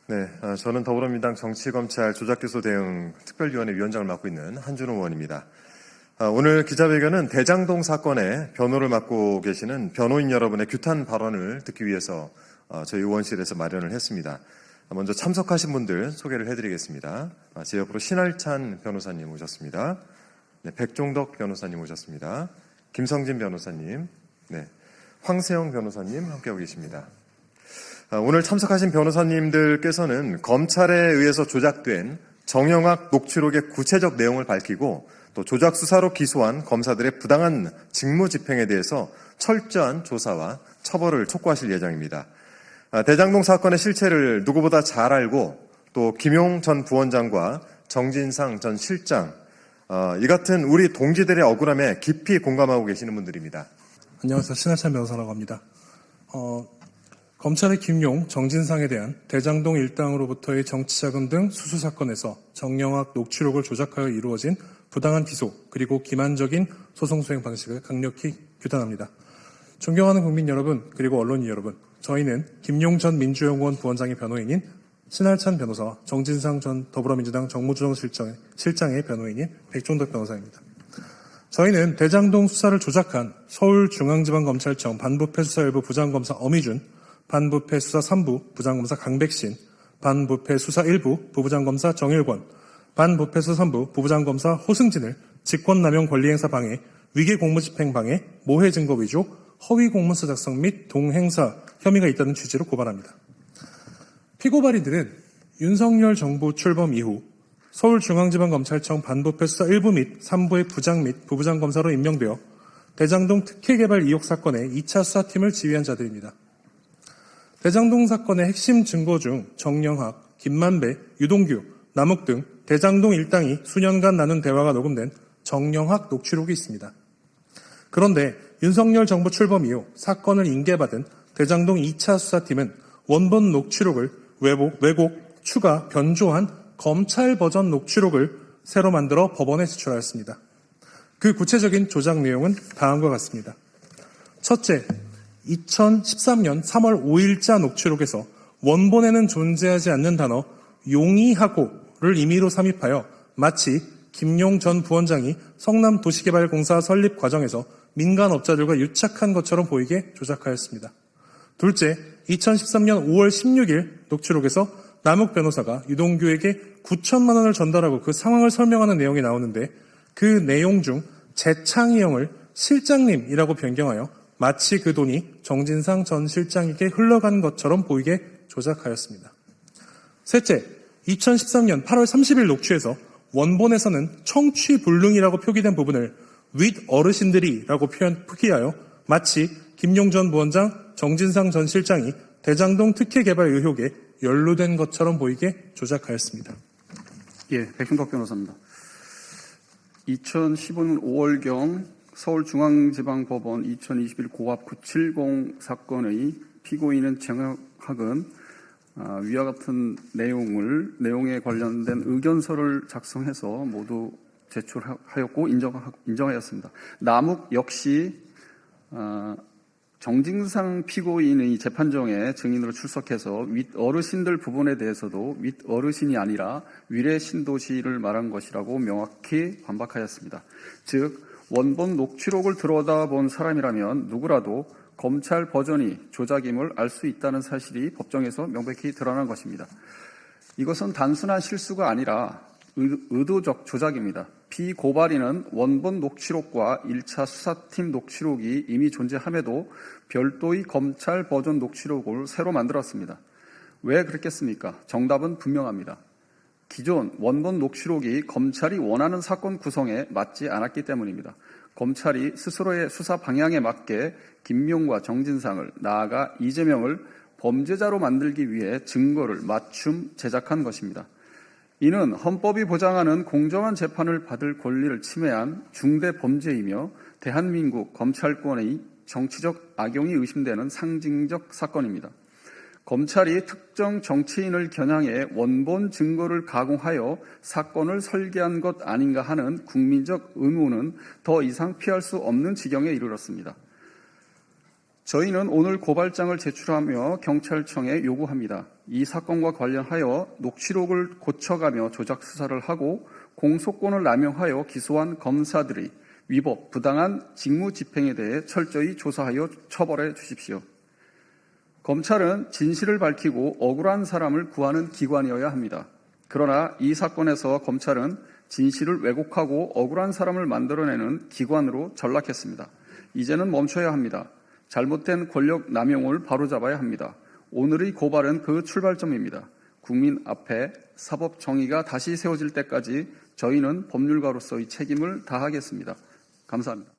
네, 저는 더불어민주당 정치검찰 조작기소 대응 특별위원회 위원장을 맡고 있는 한준호 의원입니다. 오늘 기자회견은 대장동 사건의 변호를 맡고 계시는 변호인 여러분의 규탄 발언을 듣기 위해서 저희 의원실에서 마련을 했습니다. 먼저 참석하신 분들 소개를 해드리겠습니다. 제 옆으로 신할찬 변호사님 오셨습니다. 네, 백종덕 변호사님 오셨습니다. 김성진 변호사님, 네, 황세영 변호사님 함께하고 계십니다. 오늘 참석하신 변호사님들께서는 검찰에 의해서 조작된 정영학 녹취록의 구체적 내용을 밝히고 또 조작 수사로 기소한 검사들의 부당한 직무 집행에 대해서 철저한 조사와 처벌을 촉구하실 예정입니다. 대장동 사건의 실체를 누구보다 잘 알고 또 김용 전 부원장과 정진상 전 실장, 이 같은 우리 동지들의 억울함에 깊이 공감하고 계시는 분들입니다. 안녕하세요. 신할찬 변호사라고 합니다. 검찰의 김용, 정진상에 대한 대장동 일당으로부터의 정치자금 등 수수 사건에서 정영학 녹취록을 조작하여 이루어진 부당한 기소 그리고 기만적인 소송 수행 방식을 강력히 규탄합니다. 존경하는 국민 여러분 그리고 언론인 여러분, 저희는 김용 전 민주연구원 부원장의 변호인인 신할찬 변호사와 정진상 전 더불어민주당 정무조정실장의 변호인인 백종덕 변호사입니다. 저희는 대장동 수사를 조작한 서울중앙지방검찰청 반부패수사일부 부장검사 엄희준, 반부패수사 3부 부장검사 강백신, 반부패수사 1부 부부장검사 정일권, 반부패수사 3부 부부장검사 호승진을 직권남용 권리행사 방해, 위계공무집행 방해, 모해증거 위조, 허위공문서 작성 및 동행사 혐의가 있다는 취지로 고발합니다. 피고발인들은 윤석열 정부 출범 이후 서울중앙지방검찰청 반부패수사 1부 및 3부의 부장 및 부부장검사로 임명되어 대장동 특혜개발 의혹 사건의 2차 수사팀을 지휘한 자들입니다. 대장동 사건의 핵심 증거 중 정영학, 김만배, 유동규, 남욱 등 대장동 일당이 수년간 나눈 대화가 녹음된 정영학 녹취록이 있습니다. 그런데 윤석열 정부 출범 이후 사건을 인계받은 대장동 2차 수사팀은 원본 녹취록을 왜곡, 추가, 변조한 검찰 버전 녹취록을 새로 만들어 법원에 제출하였습니다. 그 구체적인 조작 내용은 다음과 같습니다. 첫째, 2013년 3월 5일자 녹취록에서 원본에는 존재하지 않는 단어 용이하고를 임의로 삽입하여 마치 김용 전 부원장이 성남도시개발공사 설립 과정에서 민간업자들과 유착한 것처럼 보이게 조작하였습니다. 둘째, 2013년 5월 16일 녹취록에서 남욱 변호사가 유동규에게 9천만 원을 전달하고 그 상황을 설명하는 내용이 나오는데 그 내용 중 재창희 형을 실장님이라고 변경하여 마치 그 돈이 정진상 전 실장에게 흘러간 것처럼 보이게 조작하였습니다. 셋째, 2013년 8월 30일 녹취에서 원본에서는 청취불능이라고 표기된 부분을 윗 어르신들이라고 표기하여 마치 김용 전 부원장, 정진상 전 실장이 대장동 특혜개발 의혹에 연루된 것처럼 보이게 조작하였습니다. 예, 백종덕 변호사입니다. 2015년 5월경 서울중앙지방법원 2021 고압 970 사건의 피고인은 정영학은 위와 같은 내용에 관련된 의견서를 작성해서 모두 제출하였고 인정하였습니다. 남욱 역시 정진상 피고인의 재판정에 증인으로 출석해서 윗 어르신들 부분에 대해서도 윗 어르신이 아니라 위례 신도시를 말한 것이라고 명확히 반박하였습니다. 즉 원본 녹취록을 들여다본 사람이라면 누구라도 검찰 버전이 조작임을 알 수 있다는 사실이 법정에서 명백히 드러난 것입니다. 이것은 단순한 실수가 아니라 의도적 조작입니다. 피고발인은 원본 녹취록과 1차 수사팀 녹취록이 이미 존재함에도 별도의 검찰 버전 녹취록을 새로 만들었습니다. 왜 그랬겠습니까? 정답은 분명합니다. 기존 원본 녹취록이 검찰이 원하는 사건 구성에 맞지 않았기 때문입니다. 검찰이 스스로의 수사 방향에 맞게 김용과 정진상을, 나아가 이재명을 범죄자로 만들기 위해 증거를 맞춤 제작한 것입니다. 이는 헌법이 보장하는 공정한 재판을 받을 권리를 침해한 중대 범죄이며 대한민국 검찰권의 정치적 악용이 의심되는 상징적 사건입니다. 검찰이 특정 정치인을 겨냥해 원본 증거를 가공하여 사건을 설계한 것 아닌가 하는 국민적 의문은 더 이상 피할 수 없는 지경에 이르렀습니다. 저희는 오늘 고발장을 제출하며 경찰청에 요구합니다. 이 사건과 관련하여 녹취록을 고쳐가며 조작 수사를 하고 공소권을 남용하여 기소한 검사들의 위법, 부당한 직무 집행에 대해 철저히 조사하여 처벌해 주십시오. 검찰은 진실을 밝히고 억울한 사람을 구하는 기관이어야 합니다. 그러나 이 사건에서 검찰은 진실을 왜곡하고 억울한 사람을 만들어내는 기관으로 전락했습니다. 이제는 멈춰야 합니다. 잘못된 권력 남용을 바로잡아야 합니다. 오늘의 고발은 그 출발점입니다. 국민 앞에 사법 정의가 다시 세워질 때까지 저희는 법률가로서의 책임을 다하겠습니다. 감사합니다.